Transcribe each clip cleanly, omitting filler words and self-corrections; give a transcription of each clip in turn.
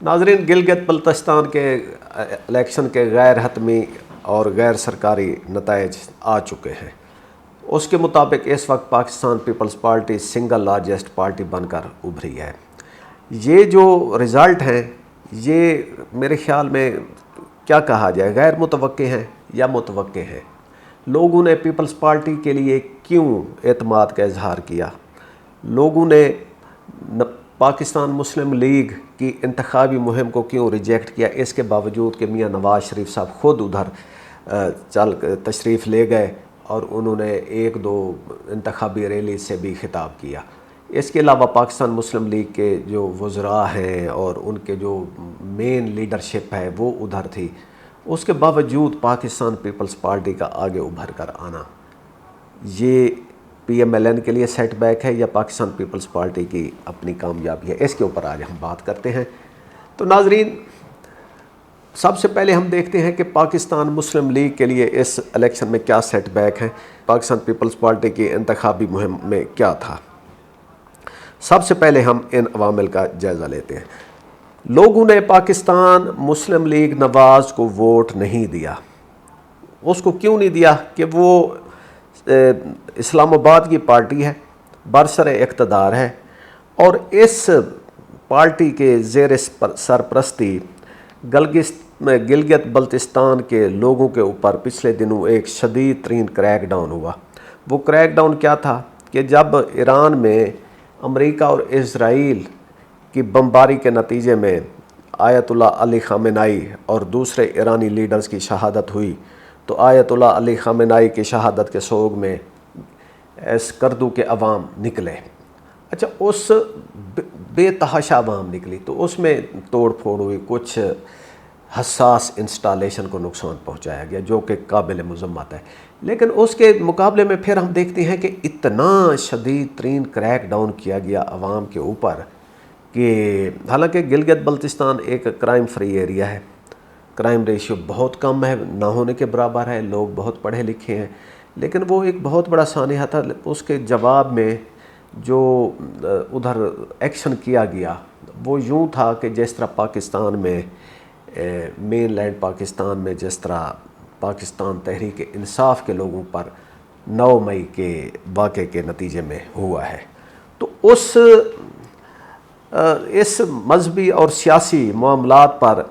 ناظرین، گلگت بلتستان کے الیکشن کے غیر حتمی اور غیر سرکاری نتائج آ چکے ہیں۔ اس کے مطابق اس وقت Pakistan Peoples Party single largest party بن کر ابھری ہے۔ یہ جو رزلٹ ہیں یہ میرے خیال میں کیا کہا جائے، غیر متوقع ہیں یا متوقع ہیں۔ لوگوں نے پیپلز پارٹی کے لیے کیوں اعتماد کا اظہار کیا؟ لوگوں نے پاکستان مسلم لیگ کی انتخابی مہم کو کیوں ریجیکٹ کیا، اس کے باوجود کہ میاں نواز شریف صاحب خود ادھر تشریف لے گئے اور انہوں نے ایک دو انتخابی ریلی سے بھی خطاب کیا۔ اس کے علاوہ پاکستان مسلم لیگ کے جو وزراء ہیں اور ان کے جو مین لیڈرشپ ہے وہ ادھر تھی، اس کے باوجود پاکستان پیپلز پارٹی کا آگے ابھر کر آنا، یہ پی ایم ایل این کے لیے سیٹ بیک ہے یا پاکستان پیپلز پارٹی کی اپنی کامیابی ہے؟ اس کے اوپر آج ہم بات کرتے ہیں۔ تو ناظرین، سب سے پہلے ہم دیکھتے ہیں کہ پاکستان مسلم لیگ کے لیے اس الیکشن میں کیا سیٹ بیک ہے، پاکستان پیپلز پارٹی کی انتخابی مہم میں کیا تھا۔ سب سے پہلے ہم ان عوامل کا جائزہ لیتے ہیں۔ لوگوں نے پاکستان مسلم لیگ نواز کو ووٹ نہیں دیا۔ اس کو کیوں نہیں دیا؟ کہ وہ اسلام آباد کی پارٹی ہے، برسر اقتدار ہے، اور اس پارٹی کے زیر سرپرستی گلگت بلتستان کے لوگوں کے اوپر پچھلے دنوں ایک شدید ترین کریک ڈاؤن ہوا۔ وہ کریک ڈاؤن کیا تھا کہ جب ایران میں امریکہ اور اسرائیل کی بمباری کے نتیجے میں آیت اللہ علی خامنائی اور دوسرے ایرانی لیڈرز کی شہادت ہوئی، تو آیت اللہ علی خامنائی کی شہادت کے سوگ میں اسکردو کے عوام نکلے۔ اچھا، اس بے تحاشا عوام نکلی تو اس میں توڑ پھوڑ ہوئی، کچھ حساس انسٹالیشن کو نقصان پہنچایا گیا جو کہ قابل مذمت ہے۔ لیکن اس کے مقابلے میں پھر ہم دیکھتے ہیں کہ اتنا شدید ترین کریک ڈاؤن کیا گیا عوام کے اوپر کہ حالانکہ گلگت بلتستان ایک کرائم فری ایریا ہے، کرائم ریشیو بہت کم ہے، نہ ہونے کے برابر ہے، لوگ بہت پڑھے لکھے ہیں، لیکن وہ ایک بہت بڑا سانحہ تھا۔ اس کے جواب میں جو ادھر ایکشن کیا گیا وہ یوں تھا کہ جس طرح پاکستان میں مین لینڈ پاکستان میں جس طرح پاکستان تحریک انصاف کے لوگوں پر 9 مئی کے واقعے کے نتیجے میں ہوا ہے، تو اس مذہبی اور سیاسی معاملات پر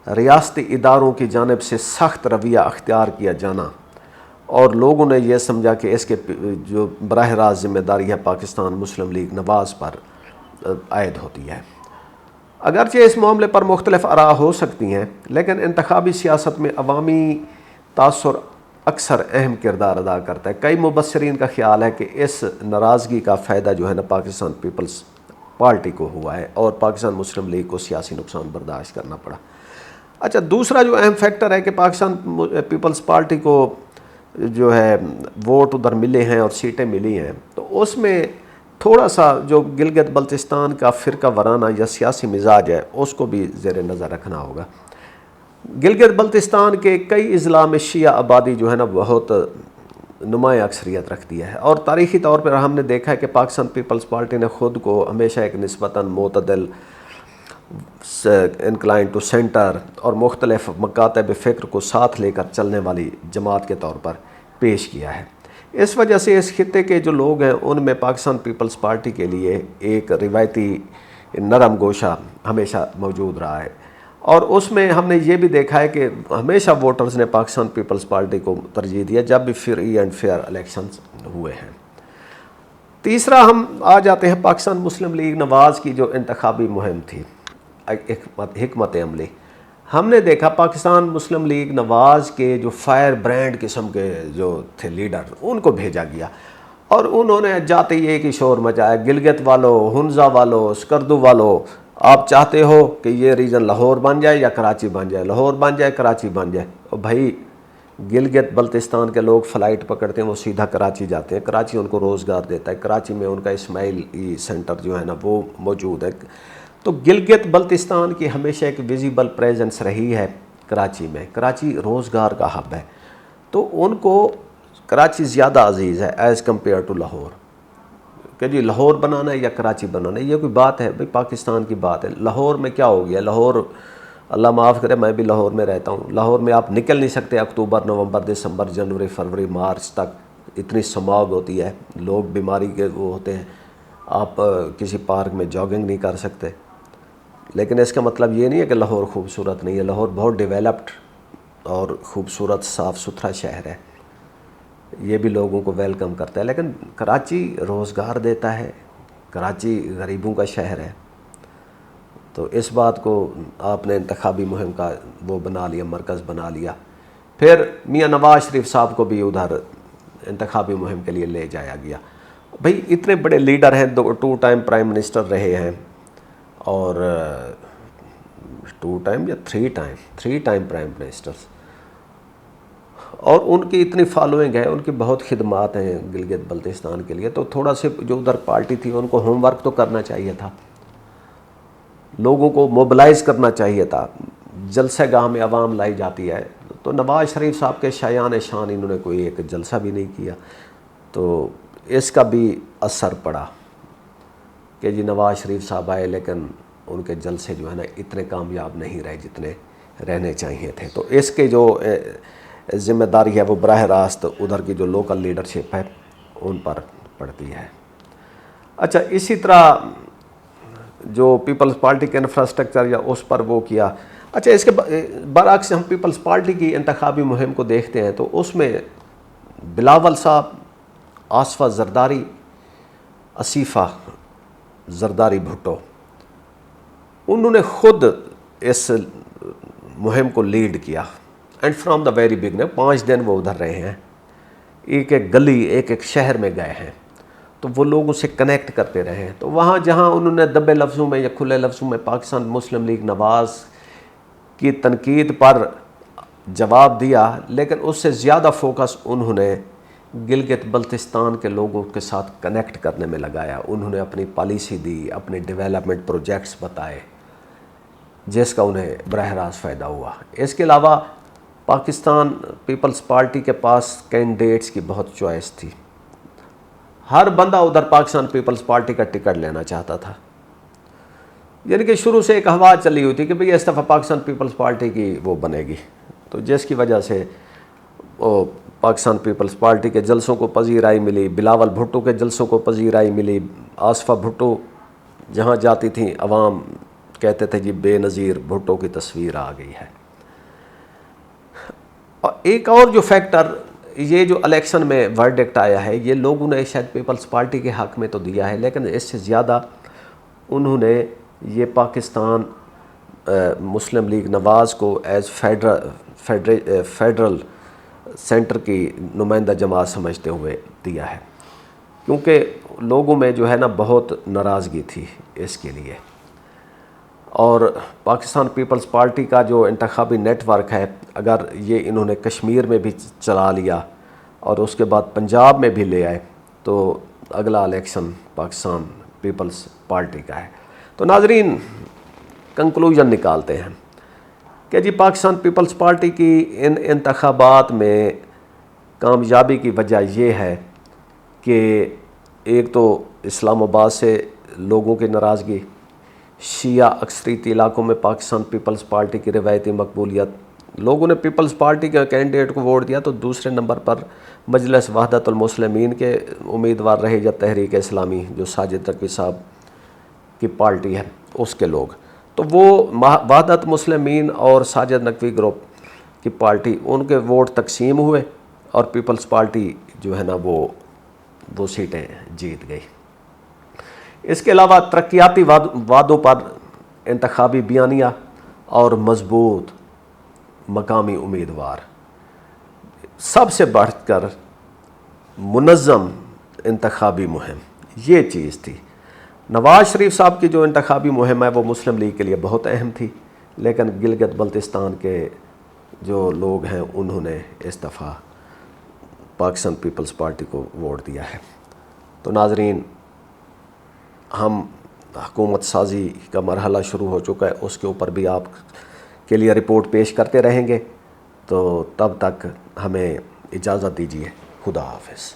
ریاستی اداروں کی جانب سے سخت رویہ اختیار کیا جانا، اور لوگوں نے یہ سمجھا کہ اس کے جو براہ راست ذمہ داری ہے پاکستان مسلم لیگ نواز پر عائد ہوتی ہے۔ اگرچہ اس معاملے پر مختلف آراء ہو سکتی ہیں، لیکن انتخابی سیاست میں عوامی تاثر اکثر اہم کردار ادا کرتا ہے۔ کئی مبصرین کا خیال ہے کہ اس ناراضگی کا فائدہ جو ہے نا پاکستان پیپلز پارٹی کو ہوا ہے اور پاکستان مسلم لیگ کو سیاسی نقصان برداشت کرنا پڑا۔ اچھا، دوسرا جو اہم فیکٹر ہے کہ پاکستان پیپلز پارٹی کو جو ہے ووٹ ادھر ملے ہیں اور سیٹیں ملی ہیں، تو اس میں تھوڑا سا جو گلگت بلتستان کا فرقہ وارانہ یا سیاسی مزاج ہے اس کو بھی زیر نظر رکھنا ہوگا۔ گلگت بلتستان کے کئی اضلاع میں شیعہ آبادی جو ہے نا بہت نمایاں اکثریت رکھتی ہے، اور تاریخی طور پر ہم نے دیکھا ہے کہ پاکستان پیپلز پارٹی نے خود کو ہمیشہ ایک نسبتاً معتدل، انکلائن ٹو سینٹر اور مختلف مکاتب فکر کو ساتھ لے کر چلنے والی جماعت کے طور پر پیش کیا ہے۔ اس وجہ سے اس خطے کے جو لوگ ہیں ان میں پاکستان پیپلز پارٹی کے لیے ایک روایتی نرم گوشہ ہمیشہ موجود رہا ہے، اور اس میں ہم نے یہ بھی دیکھا ہے کہ ہمیشہ ووٹرز نے پاکستان پیپلز پارٹی کو ترجیح دیا جب بھی فری اینڈ فیئر الیکشنز ہوئے ہیں۔ تیسرا ہم آ جاتے ہیں پاکستان مسلم لیگ نواز کی جو انتخابی مہم تھی، حکمت عملی۔ ہم نے دیکھا پاکستان مسلم لیگ نواز کے جو فائر برینڈ قسم کے جو تھے لیڈر ان کو بھیجا گیا، اور انہوں نے جاتے ہی ایک ہی شور مچایا، گلگت والو، ہنزا والو، اسکردو والو، آپ چاہتے ہو کہ یہ ریجن لاہور بن جائے یا کراچی بن جائے، لاہور بن جائے کراچی بن جائے۔ اور بھائی گلگت بلتستان کے لوگ فلائٹ پکڑتے ہیں، وہ سیدھا کراچی جاتے ہیں، کراچی ان کو روزگار دیتا ہے، کراچی میں ان کا اسماعیلی سینٹر جو ہے نا وہ موجود ہے۔ تو گلگت بلتستان کی ہمیشہ ایک ویزیبل پریزنس رہی ہے کراچی میں، کراچی روزگار کا ہب ہے، تو ان کو کراچی زیادہ عزیز ہے ایز کمپیئر ٹو لاہور۔ کہ جی لاہور بنانا ہے یا کراچی بنانا ہے، یہ کوئی بات ہے؟ بھئی پاکستان کی بات ہے، لاہور میں کیا ہو گیا؟ لاہور، اللہ معاف کرے، میں بھی لاہور میں رہتا ہوں، لاہور میں آپ نکل نہیں سکتے اکتوبر، نومبر، دسمبر، جنوری، فروری، مارچ تک اتنی سماگ ہوتی ہے، لوگ بیماری کے وہ ہوتے ہیں، آپ کسی پارک میں جاگنگ نہیں کر سکتے۔ لیکن اس کا مطلب یہ نہیں ہے کہ لاہور خوبصورت نہیں ہے، لاہور بہت ڈیولپڈ اور خوبصورت صاف ستھرا شہر ہے، یہ بھی لوگوں کو ویلکم کرتا ہے۔ لیکن کراچی روزگار دیتا ہے، کراچی غریبوں کا شہر ہے، تو اس بات کو آپ نے انتخابی مہم کا وہ بنا لیا، مرکز بنا لیا۔ پھر میاں نواز شریف صاحب کو بھی ادھر انتخابی مہم کے لیے لے جایا گیا۔ بھئی اتنے بڑے لیڈر ہیں، 2 ٹائم پرائم منسٹر رہے ہیں، اور 2 ٹائم یا 3 ٹائم پرائم منسٹرز، اور ان کی اتنی فالوئنگ ہے، ان کی بہت خدمات ہیں گلگت بلتستان کے لیے، تو تھوڑا سے جو ادھر پارٹی تھی ان کو ہوم ورک تو کرنا چاہیے تھا، لوگوں کو موبلائز کرنا چاہیے تھا۔ جلسہ گاہ میں عوام لائی جاتی ہے، تو نواز شریف صاحب کے شایان شان انہوں نے کوئی ایک جلسہ بھی نہیں کیا، تو اس کا بھی اثر پڑا کہ جی نواز شریف صاحب آئے لیکن ان کے جلسے جو ہے نا اتنے کامیاب نہیں رہے جتنے رہنے چاہیے تھے۔ تو اس کے جو ذمہ داری ہے وہ براہ راست ادھر کی جو لوکل لیڈرشپ ہے ان پر پڑتی ہے۔ اچھا، اسی طرح جو پیپلز پارٹی کے انفراسٹرکچر یا اس پر وہ کیا۔ اچھا، اس کے برعکس ہم پیپلز پارٹی کی انتخابی مہم کو دیکھتے ہیں تو اس میں بلاول صاحب، آصفہ زرداری، آصفہ زرداری بھٹو، انہوں نے خود اس مہم کو لیڈ کیا، and from the very beginning 5 دن وہ ادھر رہے ہیں، ایک ایک گلی، ایک ایک شہر میں گئے ہیں، تو وہ لوگوں سے کنیکٹ کرتے رہے ہیں۔ تو وہاں جہاں انہوں نے دبے لفظوں میں یا کھلے لفظوں میں پاکستان مسلم لیگ نواز کی تنقید پر جواب دیا، لیکن اس سے زیادہ فوکس انہوں نے گلگت بلتستان کے لوگوں کے ساتھ کنیکٹ کرنے میں لگایا۔ انہوں نے اپنی پالیسی دی، اپنے ڈیولپمنٹ پروجیکٹس بتائے، جس کا انہیں براہ راست فائدہ ہوا۔ اس کے علاوہ پاکستان پیپلز پارٹی کے پاس کینڈیڈیٹس کی بہت چوائس تھی، ہر بندہ ادھر پاکستان پیپلز پارٹی کا ٹکٹ لینا چاہتا تھا، یعنی کہ شروع سے ایک ہوا چلی ہوئی تھی کہ بھئی اس دفعہ پاکستان پیپلز پارٹی کی وہ بنے گی، تو جس کی وجہ سے وہ پاکستان پیپلز پارٹی کے جلسوں کو پذیرائی ملی، بلاول بھٹو کے جلسوں کو پذیرائی ملی، آصفہ بھٹو جہاں جاتی تھیں عوام کہتے تھے جی بے نظیر بھٹو کی تصویر آ گئی ہے۔ اور ایک اور جو فیکٹر، یہ جو الیکشن میں ورڈکٹ آیا ہے، یہ لوگوں نے شاید پیپلز پارٹی کے حق میں تو دیا ہے، لیکن اس سے زیادہ انہوں نے یہ پاکستان مسلم لیگ نواز کو ایز فیڈرل سینٹر کی نمائندہ جماعت سمجھتے ہوئے دیا ہے، کیونکہ لوگوں میں جو ہے نا بہت ناراضگی تھی اس کے لیے۔ اور پاکستان پیپلز پارٹی کا جو انتخابی نیٹ ورک ہے، اگر یہ انہوں نے کشمیر میں بھی چلا لیا اور اس کے بعد پنجاب میں بھی لے آئے تو اگلا الیکشن پاکستان پیپلز پارٹی کا ہے۔ تو ناظرین، کنکلوژن نکالتے ہیں کہ جی پاکستان پیپلز پارٹی کی ان انتخابات میں کامیابی کی وجہ یہ ہے کہ ایک تو اسلام آباد سے لوگوں کی ناراضگی، شیعہ اکثریتی علاقوں میں پاکستان پیپلز پارٹی کی روایتی مقبولیت، لوگوں نے پیپلز پارٹی کے کینڈیڈیٹ کو ووٹ دیا، تو دوسرے نمبر پر مجلس وحدت المسلمین کے امیدوار رہے یا تحریک اسلامی جو ساجد نقوی صاحب کی پارٹی ہے اس کے لوگ، تو وہ وحدت مسلمین اور ساجد نقوی گروپ کی پارٹی، ان کے ووٹ تقسیم ہوئے اور پیپلز پارٹی جو ہے نا وہ سیٹیں جیت گئی۔ اس کے علاوہ ترقیاتی وعدوں پر انتخابی بیانیہ اور مضبوط مقامی امیدوار، سب سے بڑھ کر منظم انتخابی مہم، یہ چیز تھی۔ نواز شریف صاحب کی جو انتخابی مہم ہے وہ مسلم لیگ کے لیے بہت اہم تھی، لیکن گلگت بلتستان کے جو لوگ ہیں انہوں نے اس دفعہ پاکستان پیپلز پارٹی کو ووٹ دیا ہے۔ تو ناظرین، ہم حکومت سازی کا مرحلہ شروع ہو چکا ہے، اس کے اوپر بھی آپ کے لیے رپورٹ پیش کرتے رہیں گے، تو تب تک ہمیں اجازت دیجیے، خدا حافظ۔